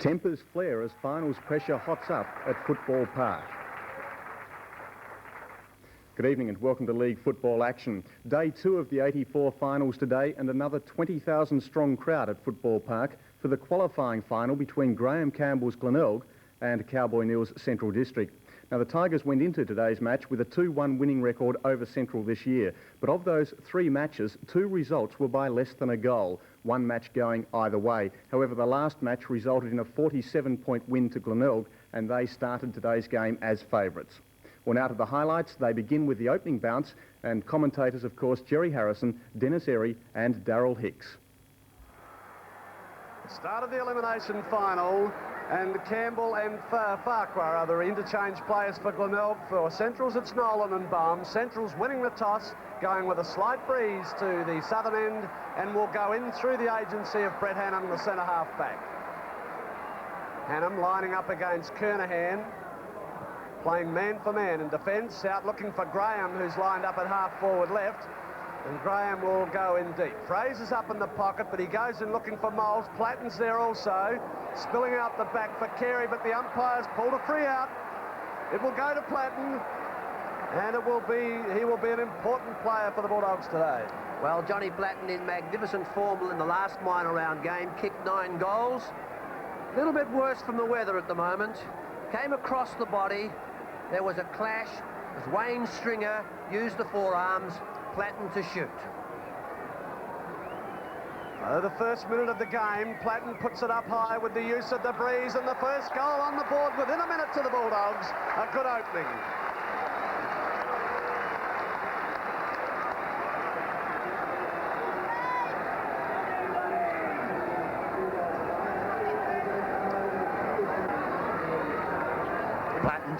Tempers flare as finals pressure hots up at Football Park. Good evening and welcome to League football action. Day 2 of the 84 finals today and another 20,000 strong crowd at Football Park for the qualifying final between Campbell's Glenelg and Cowboy Neale's Central District. Now the Tigers went into today's match with a 2-1 winning record over Central this year, but of those 3 matches, 2 results were by less than a goal, one match going either way. However, the last match resulted in a 47-point win to Glenelg and they started today's game as favourites. Well, now to the highlights. They begin with the opening bounce and commentators, of course, Jerry Harrison, Dennis Erry and Daryl Hicks. Start of the elimination final, and Campbell and Farquhar are the interchange players for Glenelg. For Centrals, it's Nolan and Baum. Centrals winning the toss, going with a slight breeze to the southern end, and will go in through the agency of Brett Hannam, the centre half back. Hannam lining up against Kernahan, playing man for man in defence, out looking for Graham, who's lined up at half forward left, and Graham will go in deep. Fraser's up in the pocket, but he goes in looking for Moles. Platten's there also, spilling out the back for Carey, but the umpire's pulled a free out. It will go to Platten, and he will be an important player for the Bulldogs today. Well, Johnny Platten in magnificent form in the last minor round game, kicked 9 goals. A little bit worse from the weather at the moment. Came across the body. There was a clash as Wayne Stringer used the forearms, Platten to shoot. The first minute of the game, Platten puts it up high with the use of the breeze, and the first goal on the board within a minute to the Bulldogs. A good opening.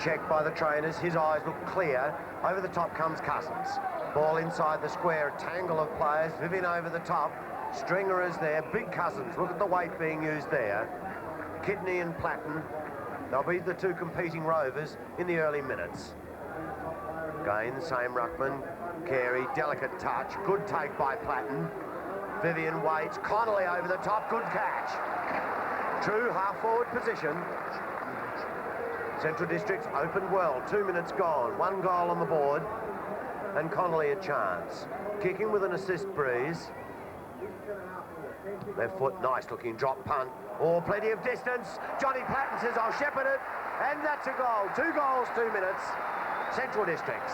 Checked by the trainers, his eyes look clear. Over the top comes Cousins. Ball inside the square, a tangle of players. Vivian over the top. Stringer is there. Big Cousins. Look at the weight being used there. Kidney and Platten. They'll be the 2 competing rovers in the early minutes. Again, the same ruckman. Carey, delicate touch. Good take by Platten. Vivian waits. Connolly over the top. Good catch. True half-forward position. Central District's opened well. 2 minutes gone. 1 goal on the board. And Connolly a chance. Kicking with an assist breeze. Left foot, nice looking drop punt. Oh, plenty of distance. Johnny Platten says, I'll shepherd it. And that's a goal. 2 goals, 2 minutes. Central Districts.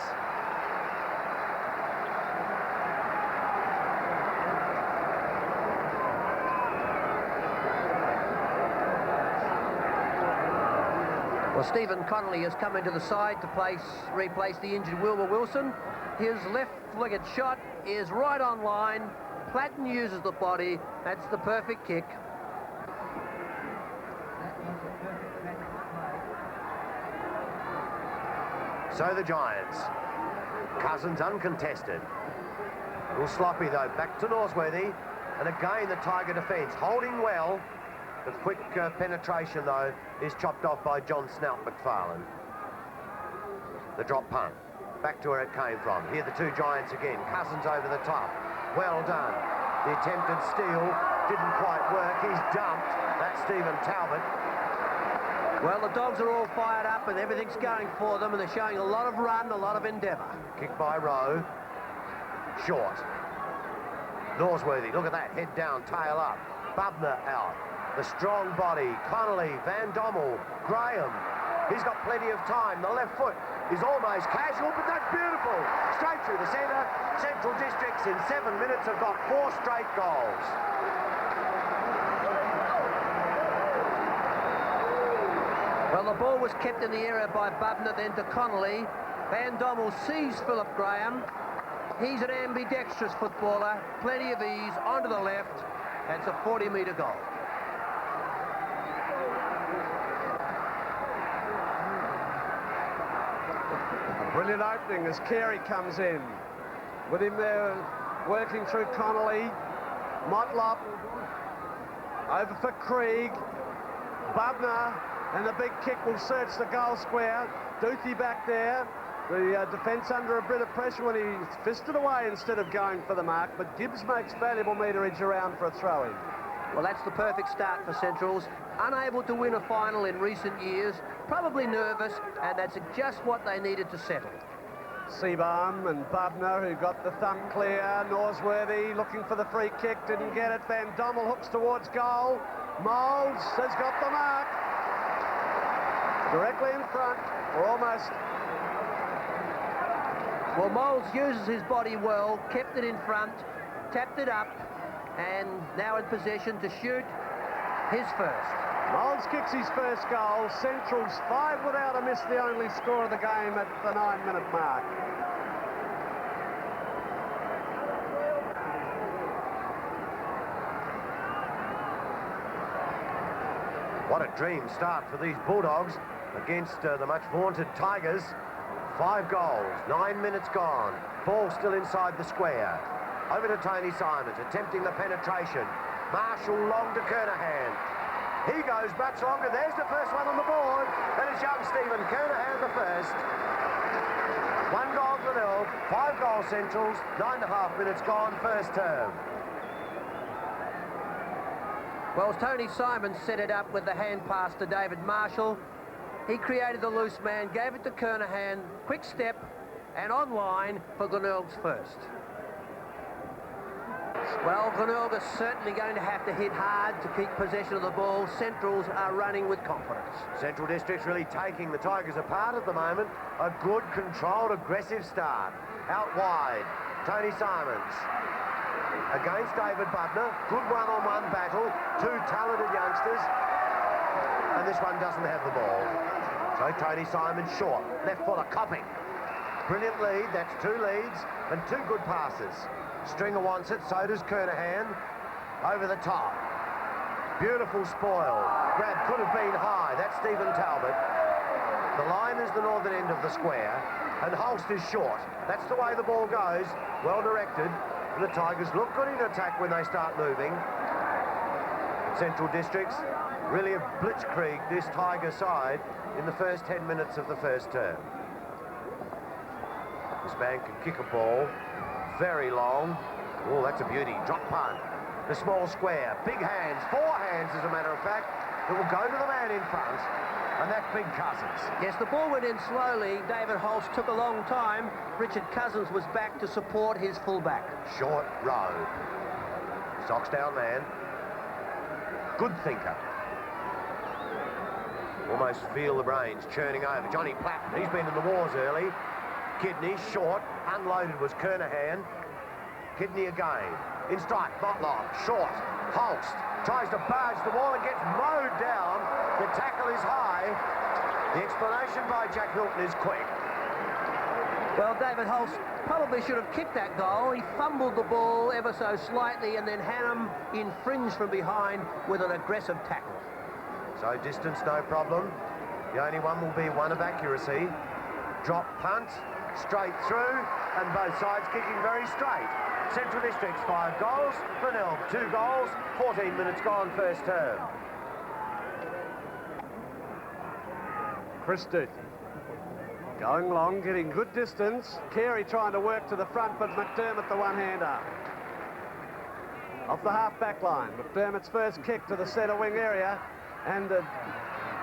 Well, Stephen Connolly has come into the side to replace the injured Wilbur Wilson. His left-legged shot is right on line. Platten uses the body. That's the perfect kick. So the Giants. Cousins uncontested. A little sloppy though. Back to Northworthy. And again the Tiger defence holding well. The quick penetration, though, is chopped off by John Snout McFarlane. The drop punt. Back to where it came from. Here the 2 Giants again. Cousins over the top. Well done. The attempted steal didn't quite work. He's dumped. That's Stephen Talbot. Well, the Dogs are all fired up and everything's going for them, and they're showing a lot of run, a lot of endeavour. Kick by Rowe. Short. Norsworthy. Look at that. Head down, tail up. Bubner out. The strong body, Connolly, Van Dommel, Graham. He's got plenty of time. The left foot is almost casual, but that's beautiful. Straight through the centre. Central Districts in 7 minutes have got 4 straight goals. Well, the ball was kept in the area by Bubner, then to Connolly. Van Dommel sees Philip Graham. He's an ambidextrous footballer. Plenty of ease, onto the left. That's a 40-metre goal. Brilliant opening as Carey comes in. With him there working through Connolly. Motlop. Over for Krieg. Bubner. And the big kick will search the goal square. Duthie back there. The defence under a bit of pressure when he fisted away instead of going for the mark. But Gibbs makes valuable meterage around for a throw-in. Well, that's the perfect start for Centrals. Unable to win a final in recent years, probably nervous, and that's just what they needed to settle. Seabaum and Bubner, who got the thumb clear. Norsworthy looking for the free kick, didn't get it. Van Dommel hooks towards goal. Moulds has got the mark. Directly in front, or almost. Well, Moulds uses his body well, kept it in front, tapped it up, and now in possession to shoot his first. Moulds kicks his first goal. Central's 5 without a miss, the only score of the game at the 9-minute mark. What a dream start for these Bulldogs against the much vaunted Tigers. 5 goals, 9 minutes gone. Ball still inside the square. Over to Tony Simons, attempting the penetration. Marshall long to Kernahan. He goes much longer. There's the first one on the board. And it's young Stephen Kernahan the first. 1 goal Glenelg, 5 goal Centrals, 9.5 minutes gone, first term. Well, Tony Simons set it up with the hand pass to David Marshall. He created the loose man, gave it to Kernahan, quick step, and online for Glenelg's first. Well, Glenelg is certainly going to have to hit hard to keep possession of the ball. Centrals are running with confidence. Central District's really taking the Tigers apart at the moment. A good, controlled, aggressive start. Out wide, Tony Simons. Against David Bubner, good one-on-one battle. 2 talented youngsters. And this one doesn't have the ball. So Tony Simons short, left footer Copping. Brilliant lead, that's 2 leads and 2 good passes. Stringer wants it, so does Kernahan. Over the top. Beautiful spoil. Grab could have been high, that's Stephen Talbot. The line is the northern end of the square, and Holst is short. That's the way the ball goes, well directed. And the Tigers look good in attack when they start moving. Central Districts really have blitzkrieged this Tiger side in the first 10 minutes of the first term. This man can kick a ball very long. Oh, that's a beauty. Drop punt. The small square. Big hands. 4 hands, as a matter of fact. It will go to the man in front. And that's Big Cousins. Yes, the ball went in slowly. David Holst took a long time. Richard Cousins was back to support his fullback. Short row. Socks down man. Good thinker. Almost feel the brains churning over. Johnny Platten, he's been in the wars early. Kidney, short. Unloaded was Kernahan. Kidney again. In strike, Botlock, short. Holst tries to barge the ball and gets mowed down. The tackle is high. The explanation by Jack Hilton is quick. Well, David Holst probably should have kicked that goal. He fumbled the ball ever so slightly, and then Hannam infringed from behind with an aggressive tackle. So distance, no problem. The only one will be one of accuracy. Drop punt, straight through, and both sides kicking very straight. Central Districts 5 goals, Glenelg 2 goals, 14 minutes gone, first term. Chris Duthie going long, getting good distance. Carey trying to work to the front, but McDermott the one-hander. Off the half-back line, McDermott's first kick to the centre wing area, and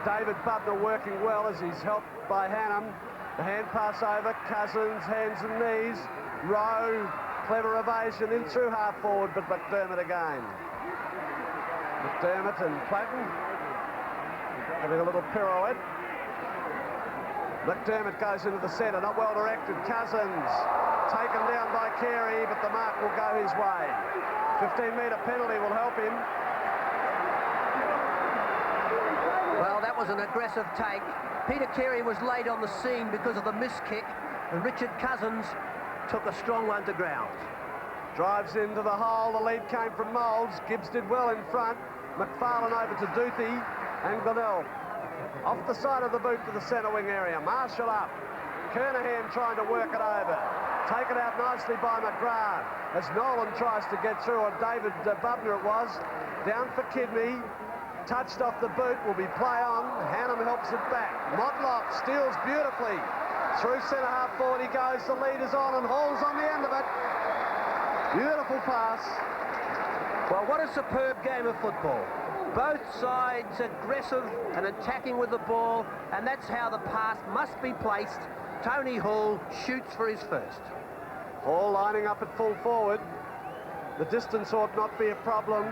David Bubner working well as he's helped by Hannam. The hand pass over, Cousins, hands and knees. Rowe, clever evasion in through half forward, but McDermott again. McDermott and Platten having a little pirouette. McDermott goes into the centre, not well directed. Cousins taken down by Carey, but the mark will go his way. 15-metre penalty will help him. Well, that was an aggressive take. Peter Carey was late on the scene because of the missed kick, and Richard Cousins took a strong one to ground. Drives into the hole. The lead came from Moulds. Gibbs did well in front. McFarlane over to Duthie and Glenelg. Off the side of the boot to the centre wing area. Marshall up. Kernahan trying to work it over. Taken out nicely by McGrath as Nolan tries to get through, or David Bubner it was. Down for Kidney. Touched off the boot, will be play on. Hannam helps it back. Motlop steals beautifully. Through centre half forward he goes. The lead is on and Hall's on the end of it. Beautiful pass. Well, what a superb game of football. Both sides aggressive and attacking with the ball, and that's how the pass must be placed. Tony Hall shoots for his first. All lining up at full forward. The distance ought not be a problem.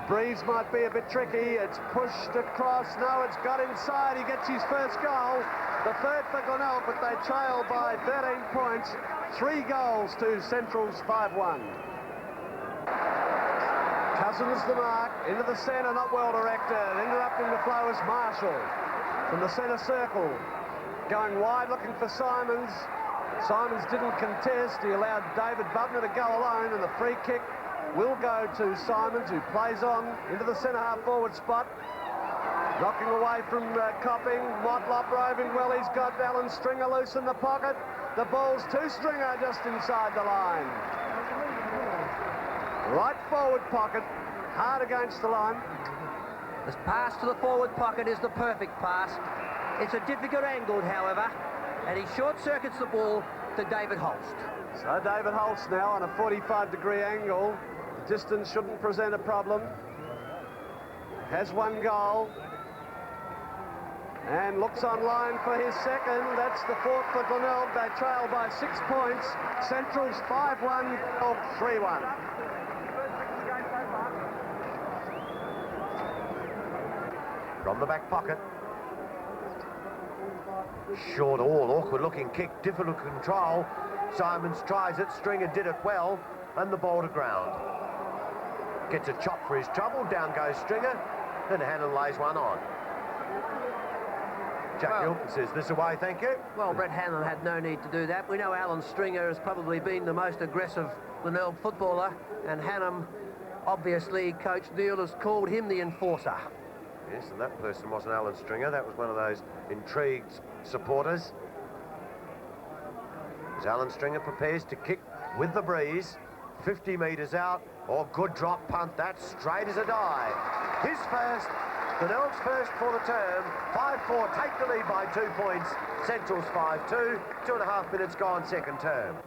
Breeze might be a bit tricky. It's pushed across. No, it's got inside. He gets his first goal. The third for Glenelg, but they trail by 13 points. 3 goals to Central's 5-1. Cousins the mark, into the centre, not well directed. Interrupting the flow is Marshall from the centre circle. Going wide, looking for Simons. Simons didn't contest. He allowed David Bubner to go alone, and the free kick will go to Simons, who plays on into the centre half forward spot. Knocking away from Copping. Motlop roving well. He's got Alan Stringer loose in the pocket. The ball's to Stringer just inside the line. Right forward pocket, hard against the line. This pass to the forward pocket is the perfect pass. It's a difficult angle, however, and he short-circuits the ball to David Holst. So David Holst now on a 45-degree angle. The distance shouldn't present a problem. Has 1 goal. And looks online for his second. That's the 4th for Glenelg. They trail by 6 points. Central's 5-1, 3-1. From the back pocket. Short all, awkward looking kick, difficult control. Simons tries it, Stringer did it well, and the ball to ground. Gets a chop for his trouble, down goes Stringer, and Hannon lays one on. Jack Hilton says this away, thank you. Well, Brett Hanlon had no need to do that. We know Alan Stringer has probably been the most aggressive Glenelg footballer, and Hannum, obviously, Coach Neale has called him the enforcer. Yes, and that person wasn't Alan Stringer. That was one of those intrigued supporters. As Alan Stringer prepares to kick with the breeze, 50 metres out. Oh, good drop punt. That's straight as a die. His first, Glenelg's first for the term. 5-4, take the lead by 2 points. Central's 5-2. 2.5 minutes gone, second term.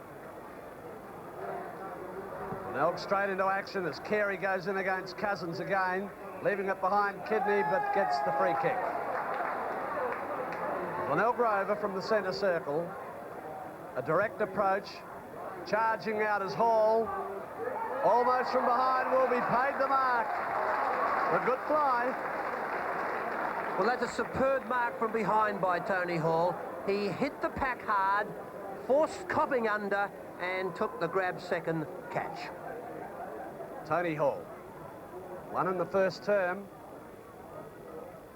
Glenelg straight into action as Carey goes in against Cousins again. Leaving it behind Kidney, but gets the free kick. Glenelg Rover from the centre circle. A direct approach. Charging out as Hall. Almost from behind, will be paid the mark. A good fly. Well, that's a superb mark from behind by Tony Hall. He hit the pack hard, forced Copping under, and took the grab second catch. Tony Hall. 1 in the first term.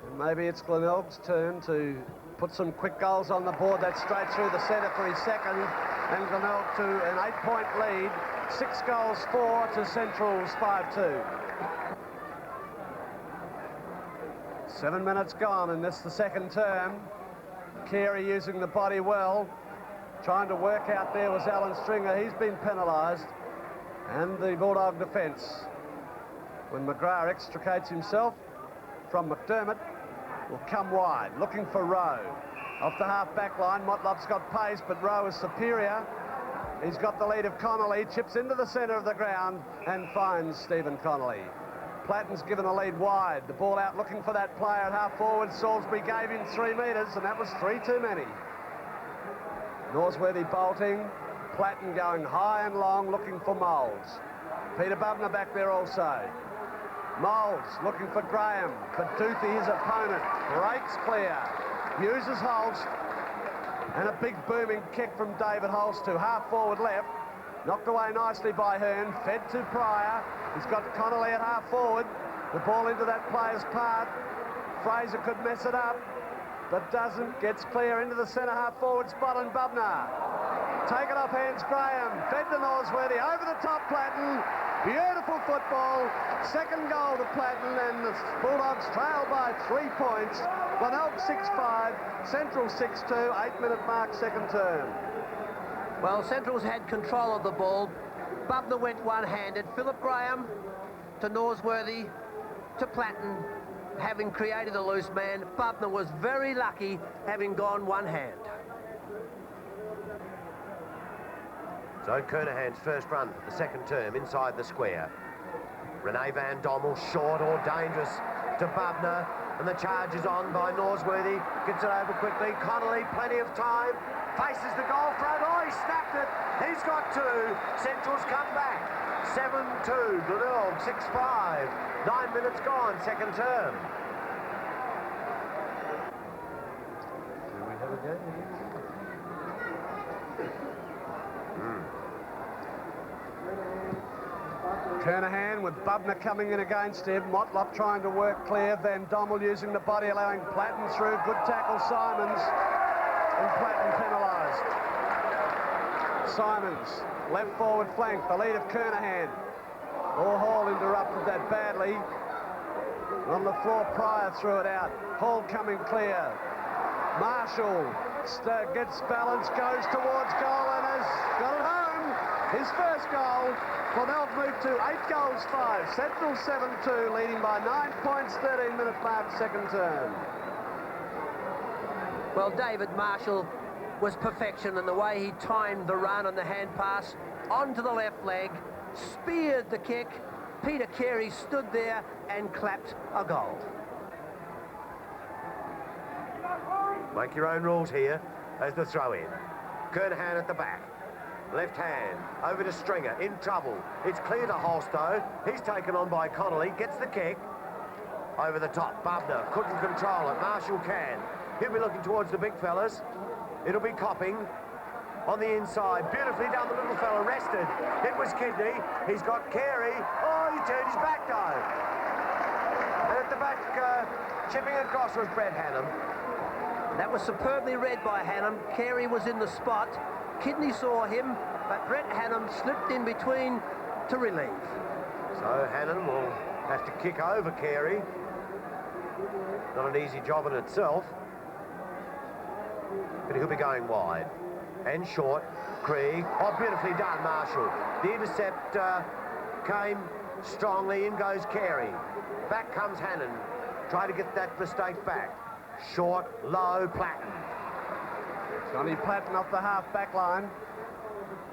And maybe it's Glenelg's turn to put some quick goals on the board. That's straight through the centre for his second. And Glenelg to an 8-point lead. 6 goals, 4 to Central's 5-2. 7 minutes gone in this, the second term. Carey using the body well. Trying to work out there was Alan Stringer. He's been penalised. And the Bulldog defence. When McGrath extricates himself from McDermott, will come wide, looking for Rowe. Off the half-back line, Motlop's got pace, but Rowe is superior. He's got the lead of Connolly, chips into the centre of the ground and finds Stephen Connolly. Platten's given the lead wide. The ball out looking for that player at half-forward. Salisbury gave him 3 metres, and that was 3 too many. Norsworthy bolting. Platten going high and long, looking for Moulds. Peter Bubner back there also. Moulds looking for Graham, but Doothy, his opponent, breaks clear. Uses Holst, and a big booming kick from David Holst to half-forward left. Knocked away nicely by Hearn, fed to Pryor. He's got Connolly at half-forward. The ball into that player's path. Fraser could mess it up, but doesn't. Gets clear into the centre half-forward spot, and Bubner. Taken off hands, Graham. Fed to Norsworthy, over the top, Platten. Beautiful football. Second goal to Platten, and the Bulldogs trail by 3 points. Glenelg 6-5, Central 6-2, 8-minute mark, second term. Well, Central's had control of the ball. Bubner went one-handed. Philip Graham to Norsworthy to Platten, having created a loose man. Bubner was very lucky, having gone one hand. So Kernahan's first run for the second term inside the square. Rene Van Dommel, short or dangerous to Bubner, and the charge is on by Norsworthy. Gets it over quickly. Connolly, plenty of time. Faces the goal front. Oh, he snapped it. He's got two. Central's come back. 7-2. Glenelg 6-5. 9 minutes gone, second term. Do we have a game? Kernahan with Bubner coming in against him. Motlop trying to work clear. Van Dommel using the body, allowing Platten through. Good tackle, Simons. And Platten penalised. Simons, left forward flank, the lead of Kernahan. Hall interrupted that badly. On the floor, Pryor threw it out. Hall coming clear. Marshall gets balance, goes towards goal and has got it home. His first goal. Glenelg moved to 8 goals, 5. Central 7-2, leading by 9 points, 13 minute mark, second term. Well, David Marshall was perfection in the way he timed the run and the hand pass onto the left leg, speared the kick. Peter Carey stood there and clapped a goal. Make your own rules here as the throw-in. Kernahan at the back. Left hand, over to Stringer, in trouble. It's clear to Holstow. He's taken on by Connolly, gets the kick. Over the top, Bubner couldn't control it. Marshall can. He'll be looking towards the big fellas. It'll be Copping on the inside. Beautifully done, the little fella rested. It was Kidney. He's got Carey. Oh, he turned his back though. And at the back, chipping across was Brett Hannam. That was superbly read by Hannam. Carey was in the spot. Kidney saw him, but Brett Hannam slipped in between to relieve. So Hannam will have to kick over Carey. Not an easy job in itself. But he'll be going wide. And short. Krieg. Oh, beautifully done, Marshall. The intercept came strongly. In goes Carey. Back comes Hannon. Try to get that mistake back. Short, low, Platten. Johnny Platten off the half-back line.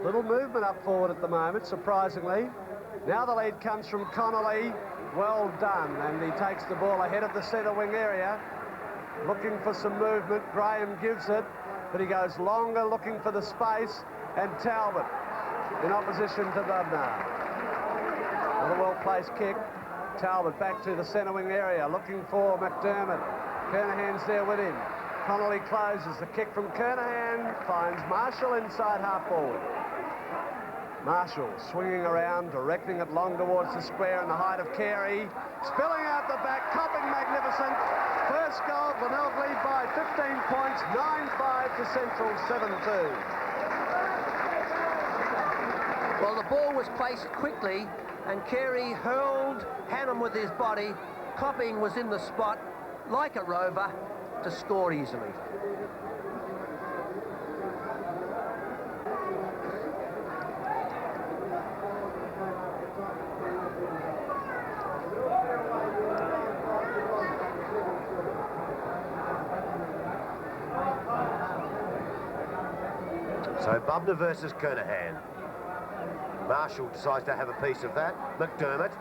Little movement up forward at the moment, surprisingly. Now the lead comes from Connolly. Well done, and he takes the ball ahead of the centre wing area. Looking for some movement. Graham gives it, but he goes longer looking for the space. And Talbot in opposition to Bubner. Another well-placed kick. Talbot back to the centre wing area, looking for McDermott. Kernahan's there with him. Connolly closes. The kick from Kernahan finds Marshall inside half forward. Marshall swinging around, directing it long towards the square in the height of Carey. Spilling out the back, Copping magnificent. First goal, Glenelg lead by 15 points, 9-5 to Central, 7-2. Well, the ball was placed quickly, and Carey hurled Hannam with his body. Copping was in the spot, like a rover, to score easily. So Bubner versus Kernahan. Marshall decides to have a piece of that. McDermott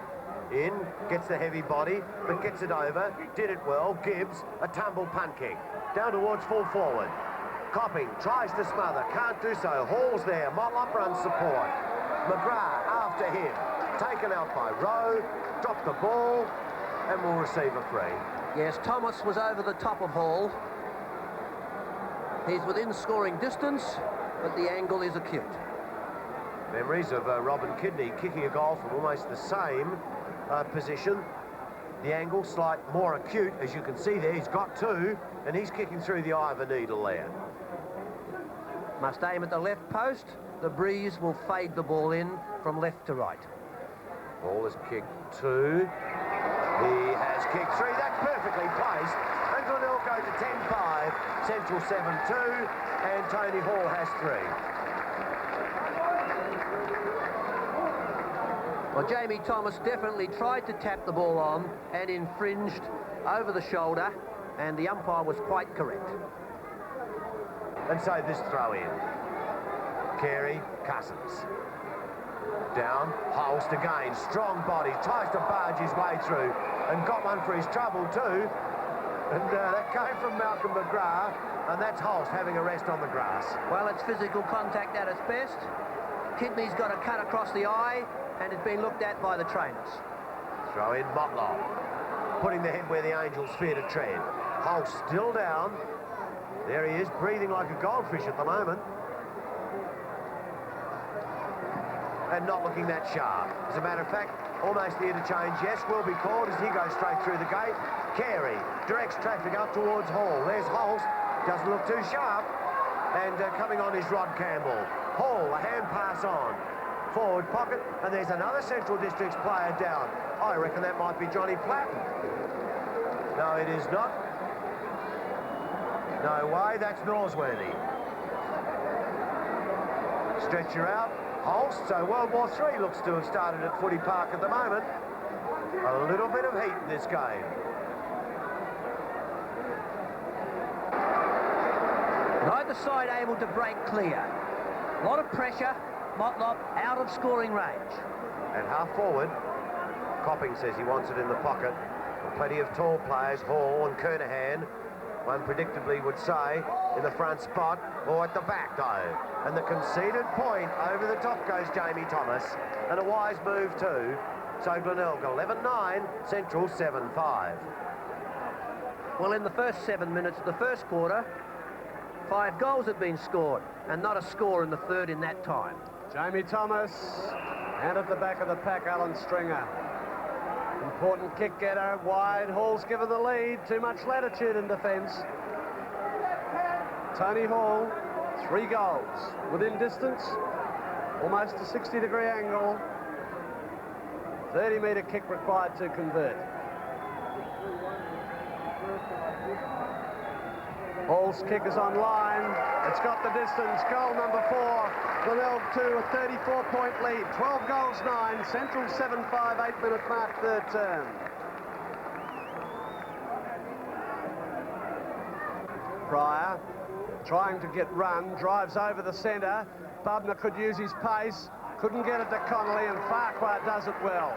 in, gets the heavy body, but gets it over. Did it well. Gibbs, a tumble punt kick. Down towards full forward. Copping tries to smother, can't do so. Hall's there. Motlop runs support. McGrath after him. Taken out by Rowe. Dropped the ball and will receive a free. Yes, Thomas was over the top of Hall. He's within scoring distance, but the angle is acute. Memories of Robin Kidney kicking a goal from almost the same position. The angle slight more acute, as you can see there. He's got two, and he's kicking through the eye of a needle there. Must aim at the left post. The breeze will fade the ball in from left to right. Ball is kicked two. He has kicked three. That's perfectly placed. And Glenelg go to 10-5. Central 7-2. And Tony Hall has three. Well, Jamie Thomas definitely tried to tap the ball on and infringed over the shoulder, and the umpire was quite correct. And so this throw in. Carey, Cousins. Down, Holst again, strong body, tries to barge his way through and got one for his trouble too. And that came from Malcolm McGrath, and that's Holst having a rest on the grass. Well, it's physical contact at its best. Kidney's got a cut across the eye, and it's been looked at by the trainers. Throw in Motlop, putting the head where the Angels fear to tread. Holst still down. There he is, breathing like a goldfish at the moment. And not looking that sharp. As a matter of fact, almost the interchange, yes, will be called as he goes straight through the gate. Carey directs traffic up towards Hall. There's Holst, doesn't look too sharp. And coming on is Rod Campbell. Hall, a hand pass on. Forward pocket, and there's another Central Districts player down. I reckon that might be Johnny Platten. No, it is not. No way, that's Norsworthy. Stretcher out. Holst, so World War III looks to have started at Footy Park at the moment. A little bit of heat in this game. Neither side able to break clear. A lot of pressure, Motlop out of scoring range. And half forward, Copping says he wants it in the pocket. Plenty of tall players, Hall and Kernahan, one predictably would say, in the front spot, or at the back though. And the conceded point, over the top goes Jamie Thomas, and a wise move too. So Glenelg 11-9, Central 7-5. Well, in the first 7 minutes of the first quarter, 5 goals had been scored, and not a score in the third in that time. Jamie Thomas, and at the back of the pack, Alan Stringer. Important kick getter, wide. Hall's given the lead. Too much latitude in defence. Tony Hall, 3 goals. Within distance, almost a 60-degree angle. 30-metre kick required to convert. Hall's kick is on line. It's got the distance. Goal number 4. Glenelg 2, a 34-point lead. 12 goals, 9. Central 7-5, 8-minute mark, third term. Pryor, trying to get run, drives over the centre. Bubner could use his pace. Couldn't get it to Connolly, and Farquhar does it well.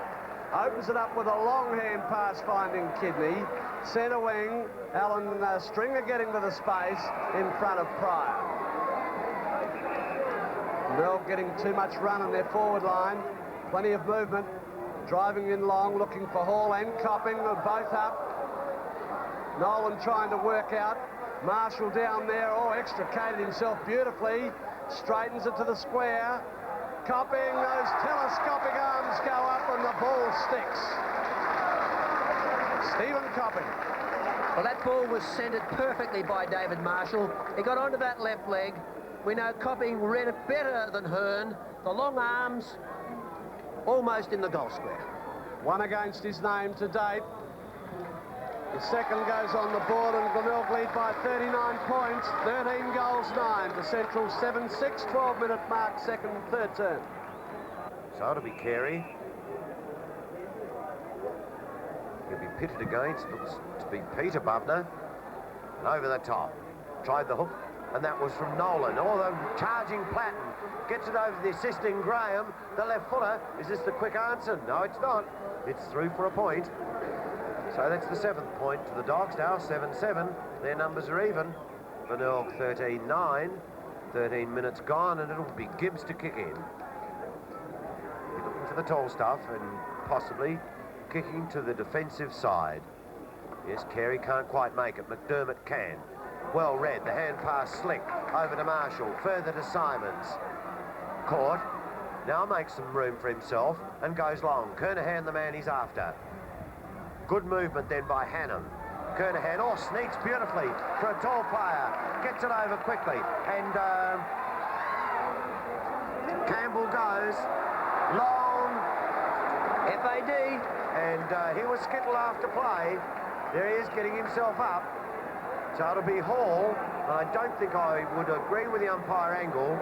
Opens it up with a long hand pass finding Kidney. Centre wing, Alan Stringer getting to the space in front of Pryor. Mel getting too much run on their forward line. Plenty of movement. Driving in long, looking for Hall and Copping, both up. Nolan trying to work out. Marshall down there, extricated himself beautifully. Straightens it to the square. Copping, those telescopic arms go up and the ball sticks. Stephen Copping. Well, that ball was centred perfectly by David Marshall. He got onto that left leg. We know Copping read it better than Hearn. The long arms, almost in the goal square. One against his name to date. The second goes on the board, and Glenelg lead by 39 points. 13 goals, 9 to Central 7-6, 12-minute mark, second, third term. So it'll be Carey. He'll be pitted against, looks to be Peter Bubner. And over the top. Tried the hook, and that was from Nolan. The charging Platten. Gets it over the assisting Graham. The left footer. Is this the quick answer? No, it's not. It's through for a point. So that's the 7th point to the Dogs now, 7-7. Their numbers are even. Glenelg 13-9. 13 minutes gone, and it'll be Gibbs to kick in. He's looking for the tall stuff and possibly kicking to the defensive side. Yes, Carey can't quite make it. McDermott can. Well read. The hand pass slick over to Marshall. Further to Simons. Caught. Now makes some room for himself and goes long. Kernahan, the man he's after. Good movement then by Hannum. Kernahan, sneaks beautifully for a tall player. Gets it over quickly. And Campbell goes long. FAD. And he was skittle after play. There he is getting himself up. So it'll be Hall. I don't think I would agree with the umpire angle.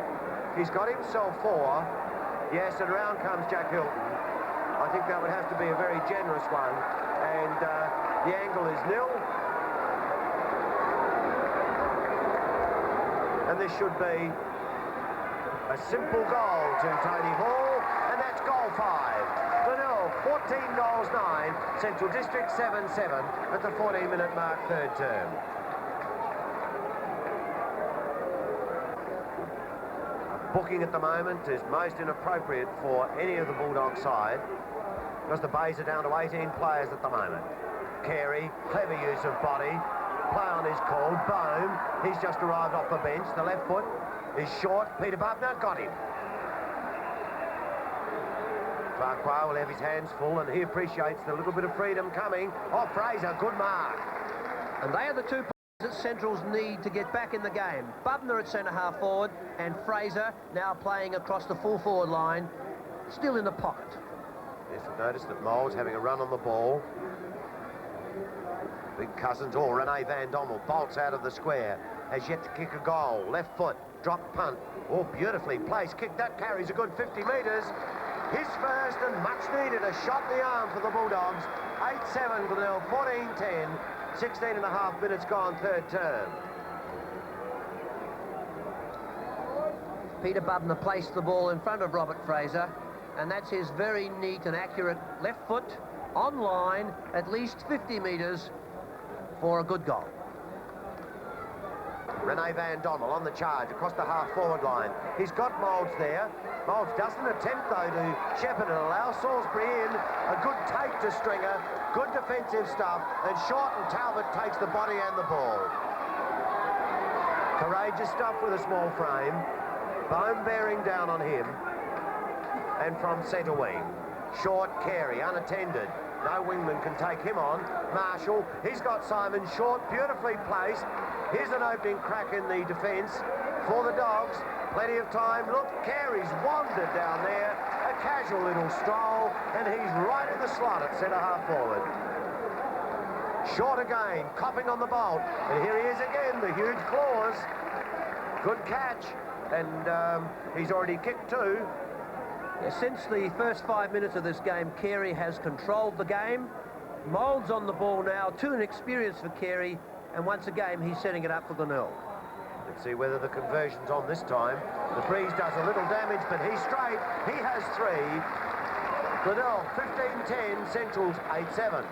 He's got himself 4. Yes, and round comes Jack Hilton. I think that would have to be a very generous one. And the angle is 0. And this should be a simple goal to Tony Hall. and that's goal 5. Glenelg 14 goals 9, Central District 7-7 at the 14-minute mark, third term. Booking at the moment is most inappropriate for any of the Bulldog side because the Bays are down to 18 players at the moment. Carey, clever use of body, play on is called. Bohm, he's just arrived off the bench. The left foot is short. Peter Bubner got him. Farquhar will have his hands full and he appreciates the little bit of freedom coming. Oh, Fraser, good mark. And they are the two that Centrals need to get back in the game. Bubner at centre-half forward and Fraser now playing across the full forward line, still in the pocket. Yes, we've noticed that Moulds having a run on the ball. Big Cousins, Rene Van Dommel bolts out of the square, has yet to kick a goal. Left foot, drop punt. Oh, beautifully placed kick. That carries a good 50 metres. His first and much needed, a shot in the arm for the Bulldogs. 8-7 Glenelg, 14-10. 16 and a half minutes gone, third term. Peter Bubner placed the ball in front of Robert Fraser, and that's his very neat and accurate left foot on line, at least 50 metres for a good goal. Rene Van Dommel on the charge across the half-forward line. He's got Moulds there. Moulds doesn't attempt, though, to shepherd and allow Salisbury in. A good take to Stringer. Good defensive stuff. And Short and Talbot takes the body and the ball. Courageous stuff with a small frame. Bone bearing down on him. And from centre wing, Short, Carey, unattended. No wingman can take him on. Marshall, he's got Simon Short, beautifully placed. Here's an opening crack in the defence for the Dogs. Plenty of time. Look, Carey's wandered down there. A casual little stroll, and he's right in the slot at centre-half forward. Short again, copping on the bolt. And here he is again, the huge claws. Good catch. And he's already kicked 2. Since the first 5 minutes of this game, Carey has controlled the game. Moulds on the ball now, too inexperienced for Carey, and once again he's setting it up for Glenelg. Let's see whether the conversion's on this time. The breeze does a little damage, but he's straight. He has 3. Glenelg 15-10, Centrals 8-7.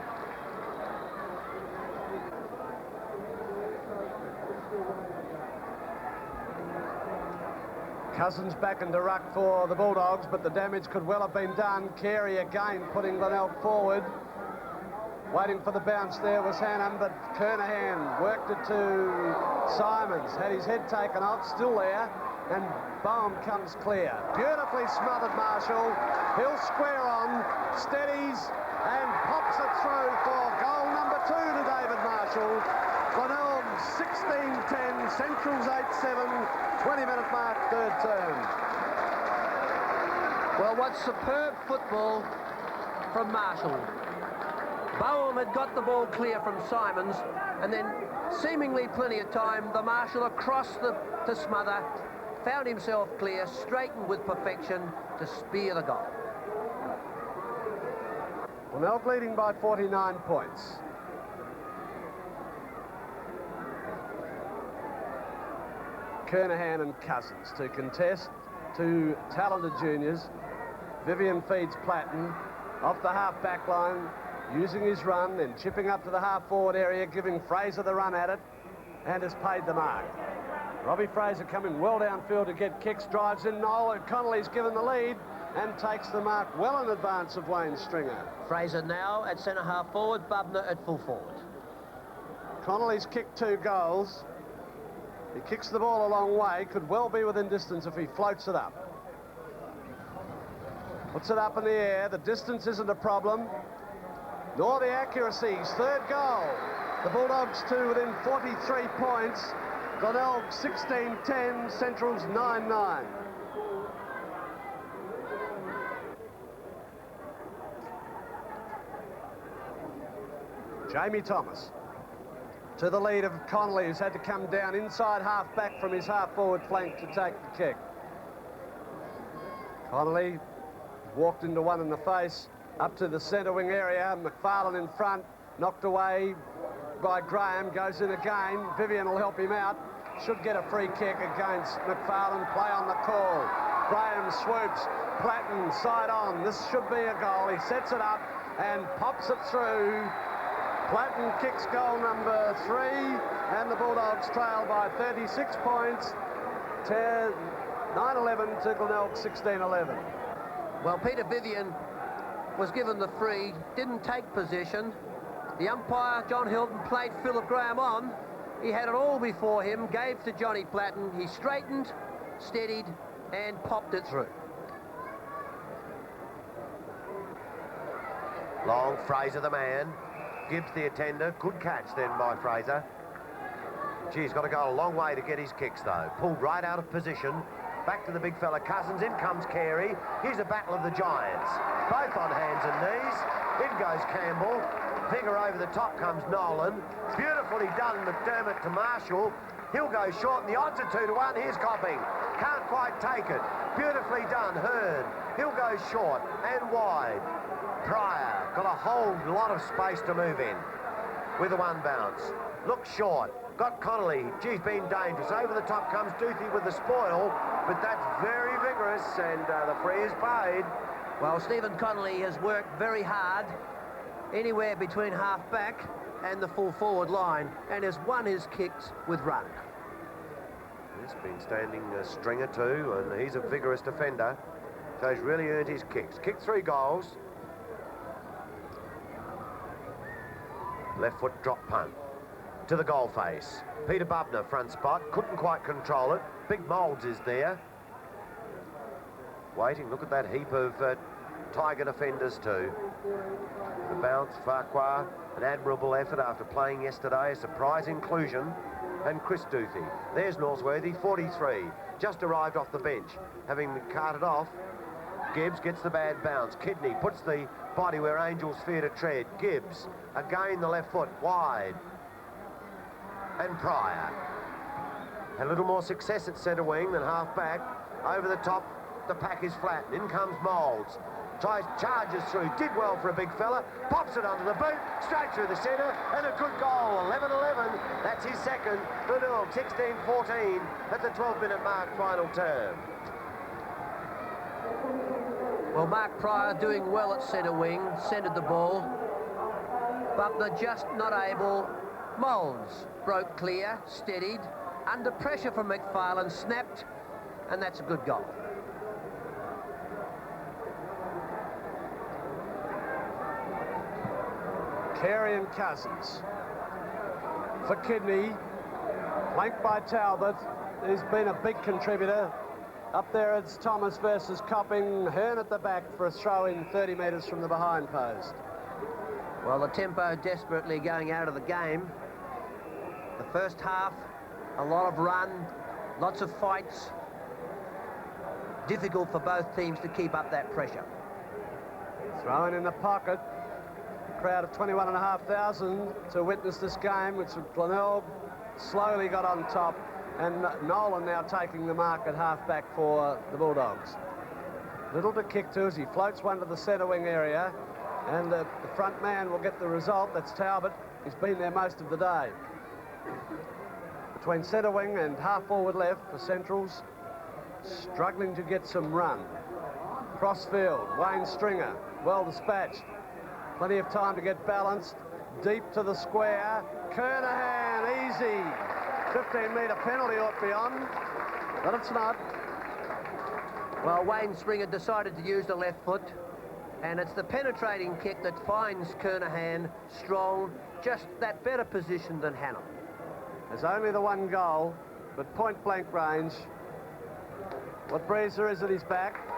Cousins back into ruck for the Bulldogs, but the damage could well have been done. Carey again putting Glenelg forward. Waiting for the bounce there was Hannam, but Kernahan worked it to Simons. Had his head taken off, still there, and Bohm comes clear. Beautifully smothered Marshall. He'll square on, steadies, and pops it through for goal number 2 to David Marshall. Glenelg 16-10, Centrals 8-7, 20-minute mark, third term. Well, what superb football from Marshall. Bohm had got the ball clear from Simons, and then seemingly plenty of time, the Marshall across to smother, found himself clear, straightened with perfection to spear the goal. Glenelg leading by 49 points. Kernahan and Cousins to contest, 2 talented juniors. Vivian feeds Platten off the half-back line, using his run, then chipping up to the half-forward area, giving Fraser the run at it, and has paid the mark. Robbie Fraser coming well downfield to get kicks, drives in Noel, and Connolly's given the lead and takes the mark well in advance of Wayne Stringer. Fraser now at centre-half forward, Bubner at full forward. Connolly's kicked 2 goals. He kicks the ball a long way, could well be within distance if he floats it up. Puts it up in the air, the distance isn't a problem, nor the accuracy. His 3rd goal. The Bulldogs 2 within 43 points. Glenelg 16-10, Centrals 9-9. Jamie Thomas to the lead of Connolly, who's had to come down inside half-back from his half-forward flank to take the kick. Connolly walked into one in the face, up to the centre wing area. McFarlane in front, knocked away by Graham, goes in again. Vivian will help him out. Should get a free kick against McFarlane. Play on the call. Graham swoops. Platten side on. This should be a goal. He sets it up and pops it through. Platten kicks goal number 3, and the Bulldogs trail by 36 points. 9-11 to Glenelg 16-11. Well, Peter Vivian was given the free, didn't take possession. The umpire, John Hilton, played Philip Graham on. He had it all before him, gave to Johnny Platten. He straightened, steadied, and popped it through. Long, Fraser the man. Gibbs the attender. Good catch then by Fraser. Gee, he's got to go a long way to get his kicks, though. Pulled right out of position. Back to the big fella Cousins. In comes Carey. Here's a battle of the giants. Both on hands and knees. In goes Campbell. Figure over the top comes Nolan. Beautifully done, McDermott to Marshall. He'll go short, and the odds are 2-1. Here's Copping. Can't quite take it. Beautifully done, Hearn. He'll go short and wide. Pryor got a whole lot of space to move in with a one bounce. Looks short. Got Connolly. Geez, been dangerous. Over the top comes Duthie with the spoil, but that's very vigorous, and the free is paid. Well, Stephen Connolly has worked very hard, anywhere between half-back and the full forward line, and has won his kicks with run. He's been standing a stringer too, and he's a vigorous defender, so he's really earned his kicks. Kicked 3 goals. Left foot drop punt to the goal face. Peter Bubner, front spot, couldn't quite control it. Big Moulds is there. Waiting, look at that heap of Tiger defenders too. The bounce, Farquhar, an admirable effort after playing yesterday, a surprise inclusion. And Chris Duthie. There's Northworthy, 43, just arrived off the bench, having been carted off. Gibbs gets the bad bounce. Kidney puts the body where Angels fear to tread. Gibbs, again the left foot, wide. And Pryor. A little more success at centre wing than half back. Over the top, the pack is flat. In comes Moulds. Charges through, did well for a big fella, pops it under the boot, straight through the centre, and a good goal, 11-11. That's his second. Glenelg 16-14 at the 12-minute mark, final term. Well, Mark Pryor doing well at centre wing, centred the ball. Bubner just not able. Moulds broke clear, steadied, under pressure from McFarlane, snapped, and that's a good goal. Carey and Cousins. For Kidney, flanked by Talbot, who's been a big contributor. Up there it's Thomas versus Copping. Hearn at the back for a throw in 30 metres from the behind post. Well, the tempo desperately going out of the game. The first half, a lot of run, lots of fights. Difficult for both teams to keep up that pressure. Thrown in the pocket. Crowd of 21,500 to witness this game, which Glenelg slowly got on top, and Nolan now taking the mark at half-back for the Bulldogs. Little to kick to as he floats one to the centre wing area, and the front man will get the result. That's Talbot. He's been there most of the day. Between centre wing and half-forward left for Centrals, struggling to get some run. Crossfield, Wayne Stringer, well dispatched. Plenty of time to get balanced. Deep to the square. Kernahan, easy. 15-metre penalty ought to be on, but it's not. Well, Wayne Stringer decided to use the left foot, and it's the penetrating kick that finds Kernahan strong, just that better position than Hannah. There's only the one goal, but point-blank range. What breezer is at his back?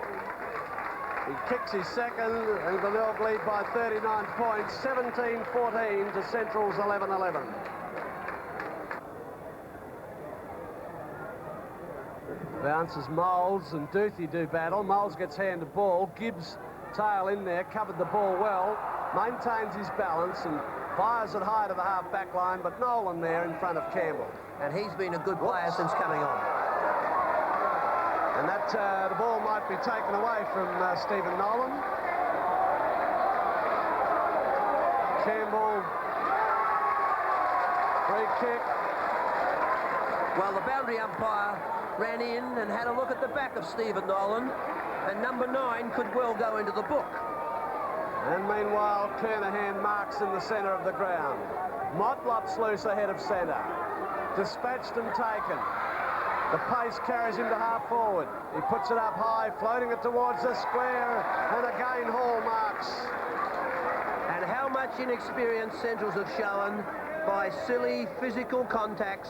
He kicks his second, and Glenelg lead by 39 points, 17-14 to Central's 11-11. Bounces Moulds, and Duthie do battle. Moulds gets hand to ball. Gibbs tail in there, covered the ball well, maintains his balance and fires it high to the half-back line, but Nolan there in front of Campbell. And he's been a good player since coming on. And that the ball might be taken away from Stephen Nolan. Campbell, free kick. Well, the boundary umpire ran in and had a look at the back of Stephen Nolan, and number 9 could well go into the book. And meanwhile, Kernahan marks in the centre of the ground. Motlop's loose ahead of centre. Dispatched and taken. The pace carries him to half forward. He puts it up high, floating it towards the square, and again Hall marks. And how much inexperience Centrals have shown by silly physical contacts,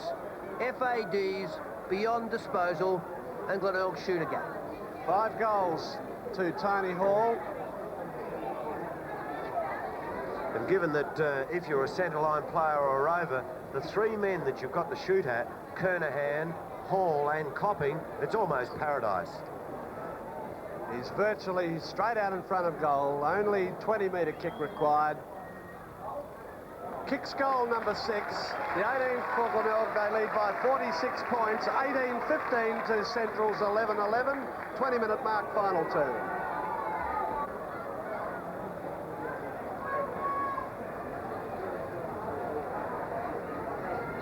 FADs, beyond disposal, and Glenelg shoot again. 5 goals to Tony Hall. And given that if you're a centre-line player or a rover, the 3 men that you've got to shoot at, Kernahan, Hall and Copping, it's almost paradise. He's virtually straight out in front of goal, only 20-metre kick required. Kicks goal number 6, the 18th for Glenelg. They lead by 46 points, 18-15 to Central's 11-11, 20-minute mark final term.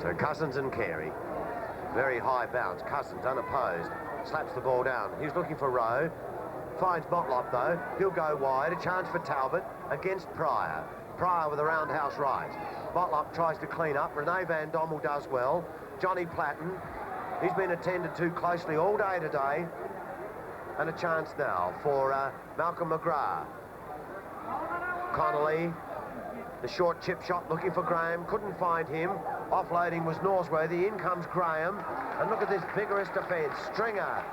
So Cousins and Carey, very high bounce. Cousins unopposed, slaps the ball down. He's looking for Rowe, finds Motlop though. He'll go wide, a chance for Talbot against Pryor. Pryor with a roundhouse right. Motlop tries to clean up. Rene Van Dommel does well. Johnny Platten, he's been attended to closely all day today. And a chance now for Malcolm McGrath. Connolly, the short chip shot looking for Graham, couldn't find him. Offloading was Norsworthy, in comes Graham. And look at this vigorous defence. Stringer,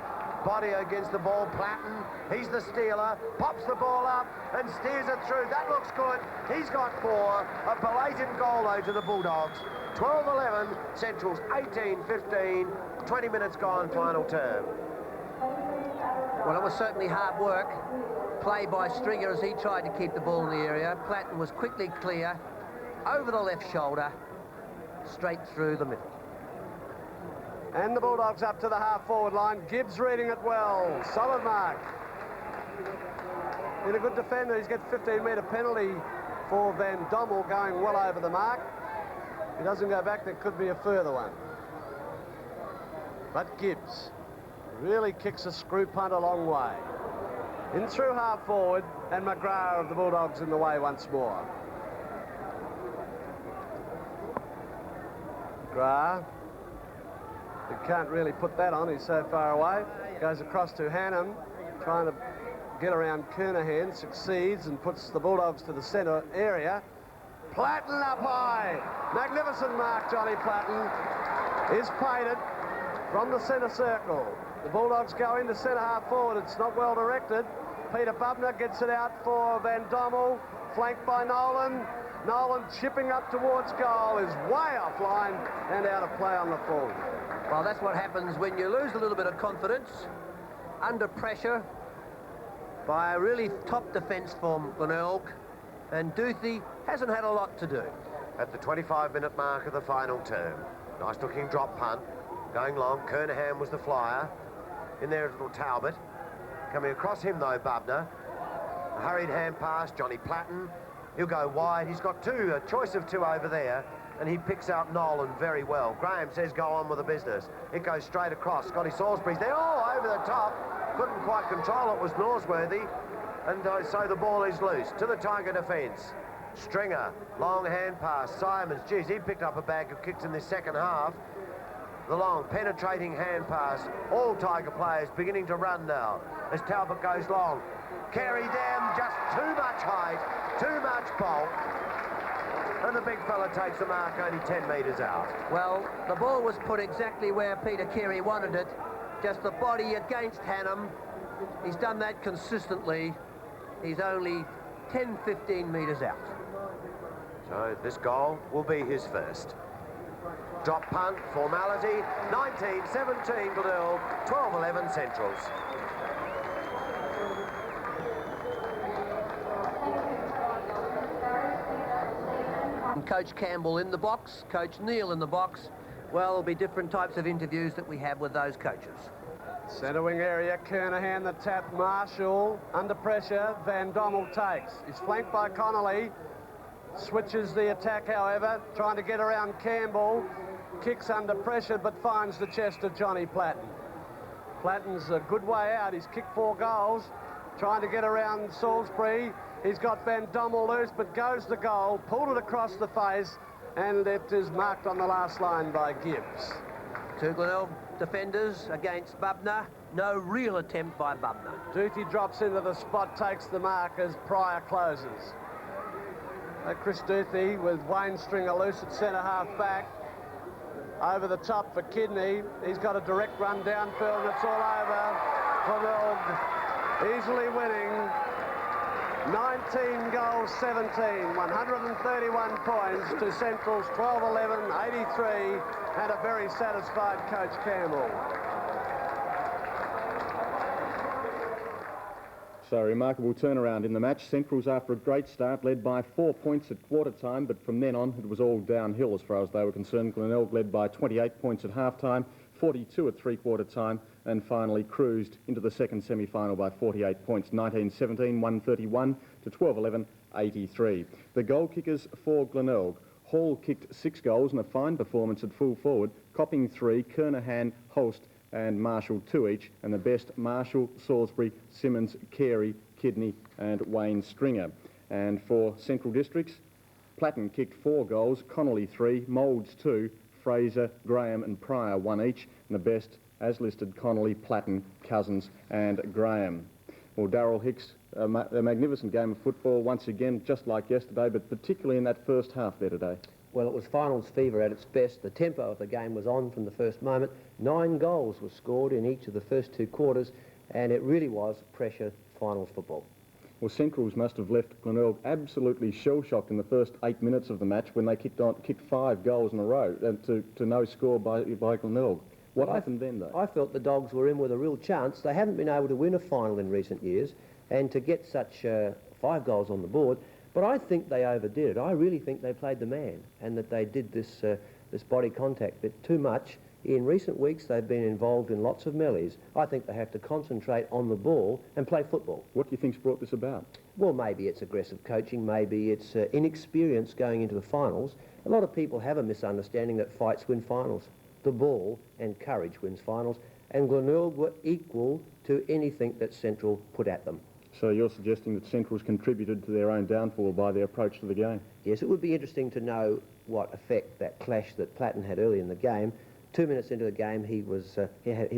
body against the ball, Platten, he's the stealer, pops the ball up and steers it through. That looks good. He's got 4. A belated goal though to the Bulldogs. 12-11, Central's 18-15, 20 minutes gone, final term. Well, it was certainly hard work. Play by Stringer as he tried to keep the ball in the area. Platten was quickly clear, over the left shoulder, straight through the middle. And the Bulldogs up to the half-forward line. Gibbs reading it well. Solid mark. Been a good defender. He's got 15-metre penalty for Van Dommel going well over the mark. If he doesn't go back, there could be a further one. But Gibbs really kicks a screw punt a long way. In through half-forward, and McGrath of the Bulldogs in the way once more. McGrath. He can't really put that on, he's so far away. Goes across to Hannam, trying to get around Kernahan, succeeds and puts the Bulldogs to the centre area. Platten up high. Magnificent mark, Johnny Platten. Is painted from the centre circle. The Bulldogs go into centre half forward. It's not well directed. Peter Bubner gets it out for Van Dommel, flanked by Nolan. Nolan chipping up towards goal is way offline and out of play on the full. Well, that's what happens when you lose a little bit of confidence under pressure by a really top defence from Glenelg, and Duthie hasn't had a lot to do. At the 25-minute mark of the final term, nice looking drop punt, going long. Kernahan was the flyer. In there is little Talbot. Coming across him though, Bubner. A hurried hand pass, Johnny Platten. He'll go wide. He's got 2, a choice of 2 over there, and he picks out Nolan very well. Graham says go on with the business. It goes straight across. Scotty Salisbury's there. Oh, over the top. Couldn't quite control it, was Norsworthy. And so the ball is loose to the Tiger defence. Stringer, long hand pass. Simons, geez, he picked up a bag of kicks in this second half. The long, penetrating hand pass. All Tiger players beginning to run now as Talbot goes long. Carey down, just too much height, too much bulk. And the big fella takes the mark only 10 metres out. Well, the ball was put exactly where Peter Carey wanted it. Just the body against Hannam. He's done that consistently. He's only 10, 15 metres out. So this goal will be his first. Drop punt, formality, 19-17 Glenelg, 12-11 Centrals. And Coach Campbell in the box, Coach Neale in the box. Well, there'll be different types of interviews that we have with those coaches. Centre wing area, Kernahan the tap, Marshall under pressure, Van Dommel takes. He's flanked by Connolly, switches the attack however, trying to get around Campbell. kicks under pressure but finds the chest of Johnny Platten. Platten's a good way out. He's kicked 4 goals, trying to get around Salisbury. He's got Van Dommel loose, but goes to goal, pulled it across the face, and it is marked on the last line by Gibbs. 2 Glenelg defenders against Bubner. No real attempt by Bubner. Duthie drops into the spot, takes the mark as Pryor closes. Chris Duthie with Wayne Stringer loose at centre-half back. Over the top for Kidney. He's got a direct run downfield and it's all over. Glenelg easily winning. 19 goals, 17, 131 points to Central's 12-11, 83, and a very satisfied Coach Campbell. So a remarkable turnaround in the match. Central's, after a great start, led by 4 points at quarter time, but from then on it was all downhill as far as they were concerned. Glenelg led by 28 points at half time, 42 at three-quarter time, and finally cruised into the second semi-final by 48 points, 19-17, 131 to 12-11, 83. The goal kickers for Glenelg. Hall kicked 6 goals in a fine performance at full forward, Copping 3, Kernahan, Holst and Marshall 2 each, and the best Marshall, Salisbury, Simmons, Carey, Kidney and Wayne Stringer. And for Central Districts, Platten kicked 4 goals, Connolly 3, Moulds 2, Fraser, Graham and Pryor 1 each, and the best, as listed, Connolly, Platten, Cousins and Graham. Well, Darryl Hicks, a magnificent game of football once again, just like yesterday, but particularly in that first half there today. Well, it was finals fever at its best. The tempo of the game was on from the first moment. 9 goals were scored in each of the first 2 quarters, and it really was pressure finals football. Well, Centrals must have left Glenelg absolutely shell-shocked in the first 8 minutes of the match when they kicked 5 goals in a row to no score by Glenelg. What happened then, though? I felt the Dogs were in with a real chance. They hadn't been able to win a final in recent years, and to get such 5 goals on the board, but I think they overdid it. I really think they played the man, and that they did this body contact bit too much. In recent weeks, they've been involved in lots of melees. I think they have to concentrate on the ball and play football. What do you think's brought this about? Well, maybe it's aggressive coaching, maybe it's inexperience going into the finals. A lot of people have a misunderstanding that fights win finals. The ball and courage wins finals, and Glenelg were equal to anything that Central put at them. So you're suggesting that Central's contributed to their own downfall by their approach to the game? Yes, it would be interesting to know what effect that clash that Platten had early in the game. 2 minutes into the game, he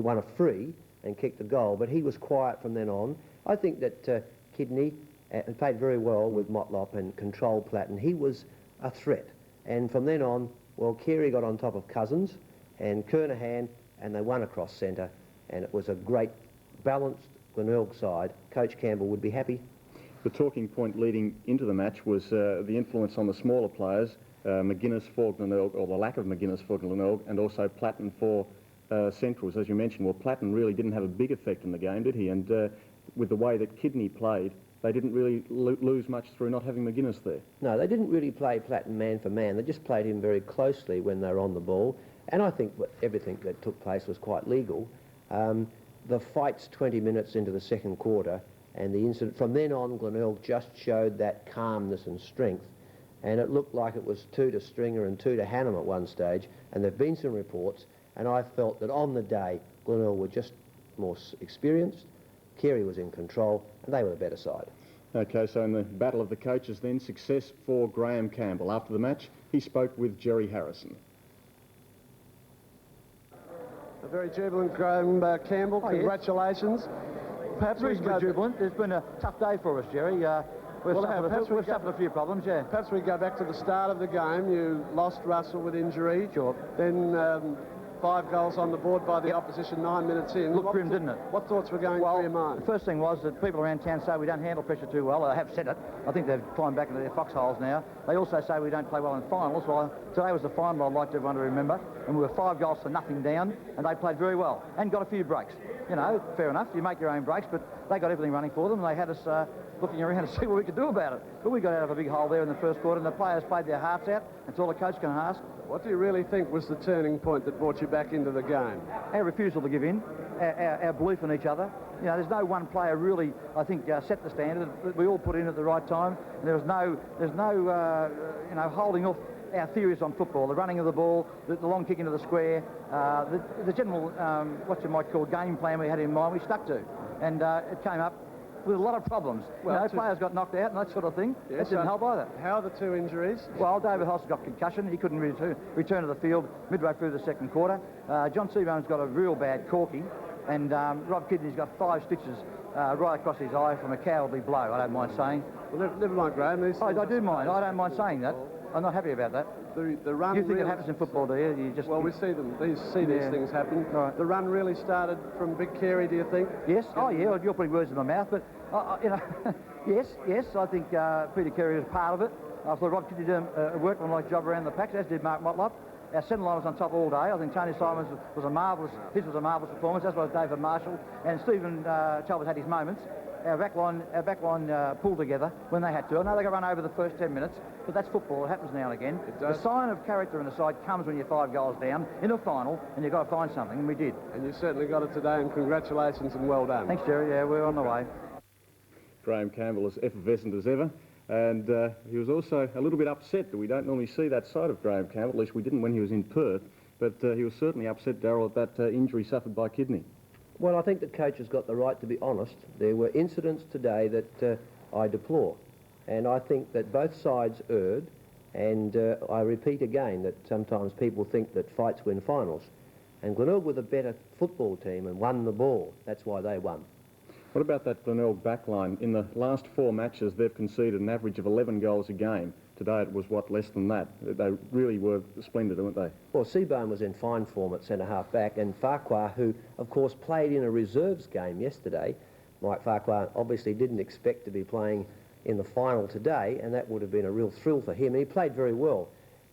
won a free and kicked a goal, but he was quiet from then on. I think that Kidney played very well with Motlop and controlled Platten. He was a threat, and from then on, well, Carey got on top of Cousins and Kernahan, and they won across centre, and it was a great balanced Glenelg side. Coach Campbell would be happy. The talking point leading into the match was the influence on the smaller players, McGuinness for Glenelg, or the lack of McGuinness for Glenelg, and also Platten for Centrals. As you mentioned, well, Platten really didn't have a big effect in the game, did he? And with the way that Kidney played, they didn't really lose much through not having McGuinness there. No, they didn't really play Platten man for man. They just played him very closely when they were on the ball, and I think everything that took place was quite legal. The fight's 20 minutes into the second quarter, and the incident from then on, Glenelg just showed that calmness and strength, and it looked like it was 2 to Stringer and 2 to Hannam at one stage, and there have been some reports, and I felt that on the day Glenelg were just more experienced, Carey was in control, and they were the better side. Okay, so in the battle of the coaches then, success for Graham Campbell. After the match, he spoke with Jerry Harrison. A very jubilant Graham Campbell. Oh, congratulations. Yes. Perhaps we Reasonably jubilant. It's been a tough day for us, Jerry. We've suffered a few problems, yeah. Perhaps we go back to the start of the game. You lost Russell with injury. Sure. Then 5 goals on the board by the opposition 9 minutes in. Looked grim, didn't it? What thoughts were going through your mind? The first thing was that people around town say we don't handle pressure too well. I have said it. I think they've climbed back into their foxholes now. They also say we don't play well in finals. Well, today was the final, I'd like everyone to remember, and we were 5 goals to nothing down, and they played very well and got a few breaks. You know, fair enough, you make your own breaks, but they got everything running for them, and they had us looking around to see what we could do about it. But we got out of a big hole there in the first quarter, and the players played their hearts out. That's all the coach can ask. What do you really think was the turning point that brought you back into the game? Our refusal to give in, our belief in each other. You know, there's no one player really, I think, set the standard. We all put in at the right time, and there's no holding off our theories on football, the running of the ball, the long kick into the square, the general, what you might call game plan we had in mind, we stuck to. And it came up with a lot of problems. Well, players got knocked out and that sort of thing. Yes, that didn't help either. How are the two injuries? Well, David Hoss got concussion. He couldn't return to the field midway through the second quarter. John Seabone's got a real bad corky. And Rob Kidney's got 5 stitches right across his eye from a cowardly blow, I don't mind saying. Well, never mind, Graham. I do mind. I don't mind saying that. I'm not happy about that. The run. You think it happens in football, do you? We see them. These things happen. Right. The run really started from Big Carey, do you think? Yes. Oh, yeah. Well, you're putting words in my mouth, but you know, yes. I think Peter Carey was part of it. I thought Rob Kidney did a workmanlike job around the pack, as did Mark Motlop. Our centre line was on top all day. I think Tony Simons was a marvellous performance, as was David Marshall, and Stephen Chalmers had his moments. Our back line pulled together when they had to. I know they got run over the first 10 minutes, but that's football. It happens now and again. The sign of character in the side comes when you're 5 goals down in a final, and you've got to find something, and we did. And you certainly got it today, and congratulations and well done. Thanks, Jerry. Yeah, we're on the way. Graham Campbell as effervescent as ever, and he was also a little bit upset that we don't normally see that side of Graham Campbell. At least we didn't when he was in Perth, but he was certainly upset, Darryl, at that injury suffered by Kidney. Well, I think the coach has got the right to be honest. There were incidents today that I deplore, and I think that both sides erred, and I repeat again that sometimes people think that fights win finals, and Glenelg were the better football team and won the ball. That's why they won. What about that Glenelg backline? In the last 4 matches, they've conceded an average of 11 goals a game. Today it was, what, less than that? They really were splendid, weren't they? Well, Seabone was in fine form at centre-half back, and Farquhar, who, of course, played in a reserves game yesterday. Mike Farquhar obviously didn't expect to be playing in the final today, and that would have been a real thrill for him, and he played very well.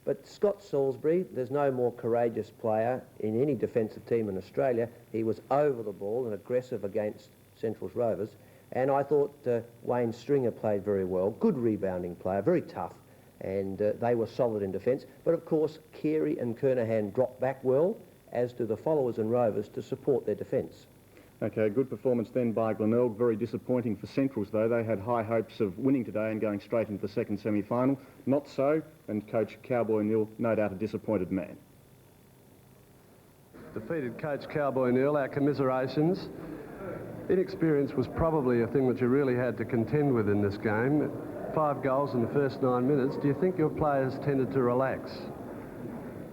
But Scott Salisbury, there's no more courageous player in any defensive team in Australia. He was over the ball and aggressive against Central's Rovers, and I thought Wayne Stringer played very well. Good rebounding player, very tough, and they were solid in defence. But of course, Carey and Kernahan dropped back well, as do the followers and Rovers, to support their defence. OK, good performance then by Glenelg. Very disappointing for Centrals, though. They had high hopes of winning today and going straight into the second semi-final. Not so, and coach Cowboy Neale, no doubt a disappointed man. Defeated coach Cowboy Neale, our commiserations. Inexperience was probably a thing that you really had to contend with in this game. 5 goals in the first 9 minutes. Do you think your players tended to relax?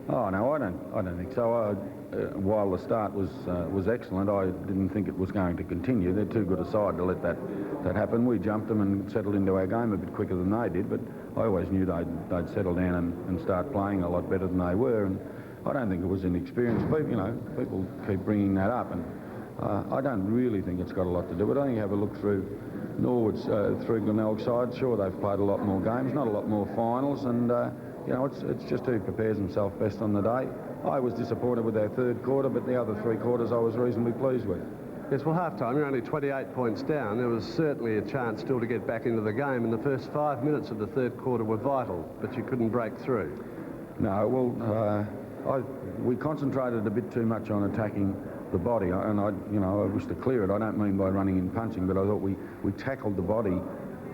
Oh no, I don't think so. While the start was excellent, I didn't think it was going to continue. They're too good a side to let that happen. We jumped them and settled into our game a bit quicker than they did, but I always knew they'd settle down and start playing a lot better than they were. And I don't think it was inexperience. People keep bringing that up, and I don't really think it's got a lot to do with it. I think you have a look through Norwood's, through Glenelg's side. Sure, they've played a lot more games, not a lot more finals, and it's just who prepares himself best on the day. I was disappointed with our third quarter, but the other 3 quarters I was reasonably pleased with. Yes, well, half-time, you're only 28 points down. There was certainly a chance still to get back into the game, and the first 5 minutes of the third quarter were vital, but you couldn't break through. No, well, we concentrated a bit too much on attacking the body, and I wish to clear it. I don't mean by running and punching, but I thought we tackled the body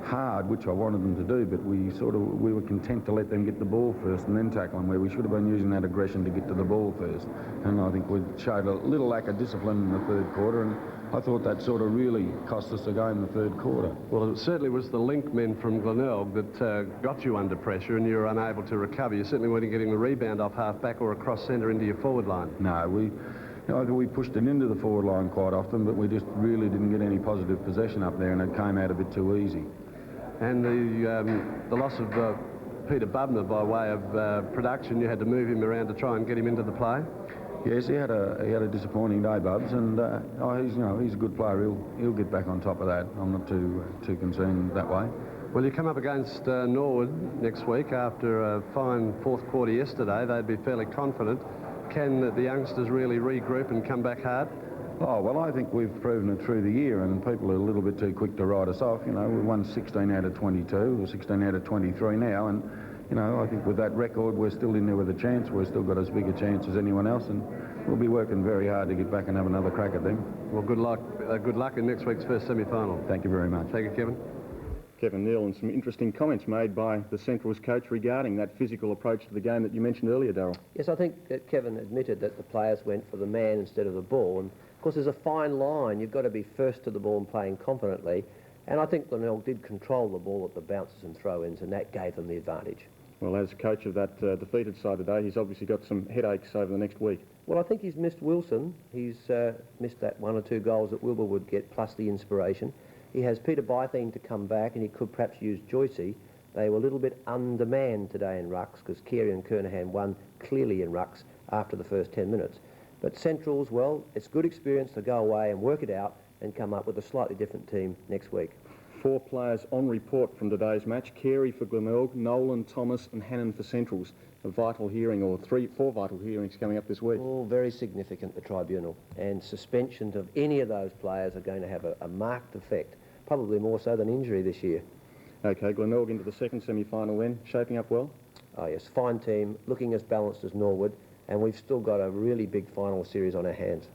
hard, which I wanted them to do, but we were content to let them get the ball first and then tackle them, where we should have been using that aggression to get to the ball first. And I think we showed a little lack of discipline in the third quarter, and I thought that sort of really cost us a game in the third quarter. Well, it certainly was the link men from Glenelg that got you under pressure and you were unable to recover. You certainly weren't getting the rebound off half-back or across centre into your forward line. No, we pushed it into the forward line quite often, but we just really didn't get any positive possession up there, and it came out a bit too easy. And the loss of Peter Bubner by way of production, you had to move him around to try and get him into the play. Yes, he had a disappointing day, Bubs, and he's a good player. He'll get back on top of that. I'm not too concerned that way. Well, you come up against Norwood next week after a fine fourth quarter yesterday. They'd be fairly confident. Can the youngsters really regroup and come back hard? Oh, well, I think we've proven it through the year, and people are a little bit too quick to write us off. We won 16 out of 22, or 16 out of 23 now, and, I think with that record, we're still in there with a chance. We've still got as big a chance as anyone else, and we'll be working very hard to get back and have another crack at them. Well, good luck in next week's first semi-final. Thank you very much. Thank you, Kevin. Kevin Neale, and some interesting comments made by the Central's coach regarding that physical approach to the game that you mentioned earlier, Darryl. Yes, I think that Kevin admitted that the players went for the man instead of the ball. And of course, there's a fine line. You've got to be first to the ball and playing confidently. And I think Glenelg did control the ball at the bounces and throw-ins, and that gave them the advantage. Well, as coach of that defeated side today, he's obviously got some headaches over the next week. Well, I think he's missed Wilson. He's missed that 1 or 2 goals that Wilbur would get, plus the inspiration. He has Peter Bytheen to come back, and he could perhaps use Joycey. They were a little bit undermanned today in rucks, because Carey and Kernahan won clearly in rucks after the first 10 minutes. But Central's, well, it's good experience to go away and work it out and come up with a slightly different team next week. 4 players on report from today's match: Carey for Glenelg, Nolan, Thomas and Hannon for Centrals. A vital hearing, or 4 vital hearings coming up this week. All very significant, the tribunal. And suspensions of any of those players are going to have a marked effect, probably more so than injury this year. OK, Glenelg into the second semi-final then, shaping up well? Oh yes, fine team, looking as balanced as Norwood, and we've still got a really big final series on our hands.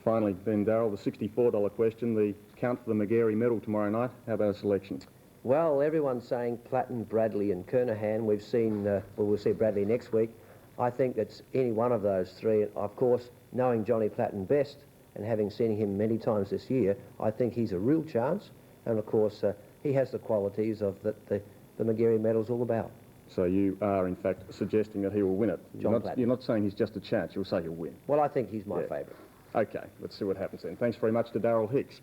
Finally then, Darryl, the $64 question, the count for the Magarey medal tomorrow night. How about a selection? Well, everyone's saying Platten, Bradley and Kernahan. We've seen, we'll see Bradley next week. I think it's any one of those 3. Of course, knowing Johnny Platten best and having seen him many times this year, I think he's a real chance. And of course, he has the qualities of that the Magarey medal's all about. So you are, in fact, suggesting that he will win it. You're not saying he's just a chance, you'll say he'll win. Well, I think he's my favourite. OK, let's see what happens then. Thanks very much to Darryl Hicks.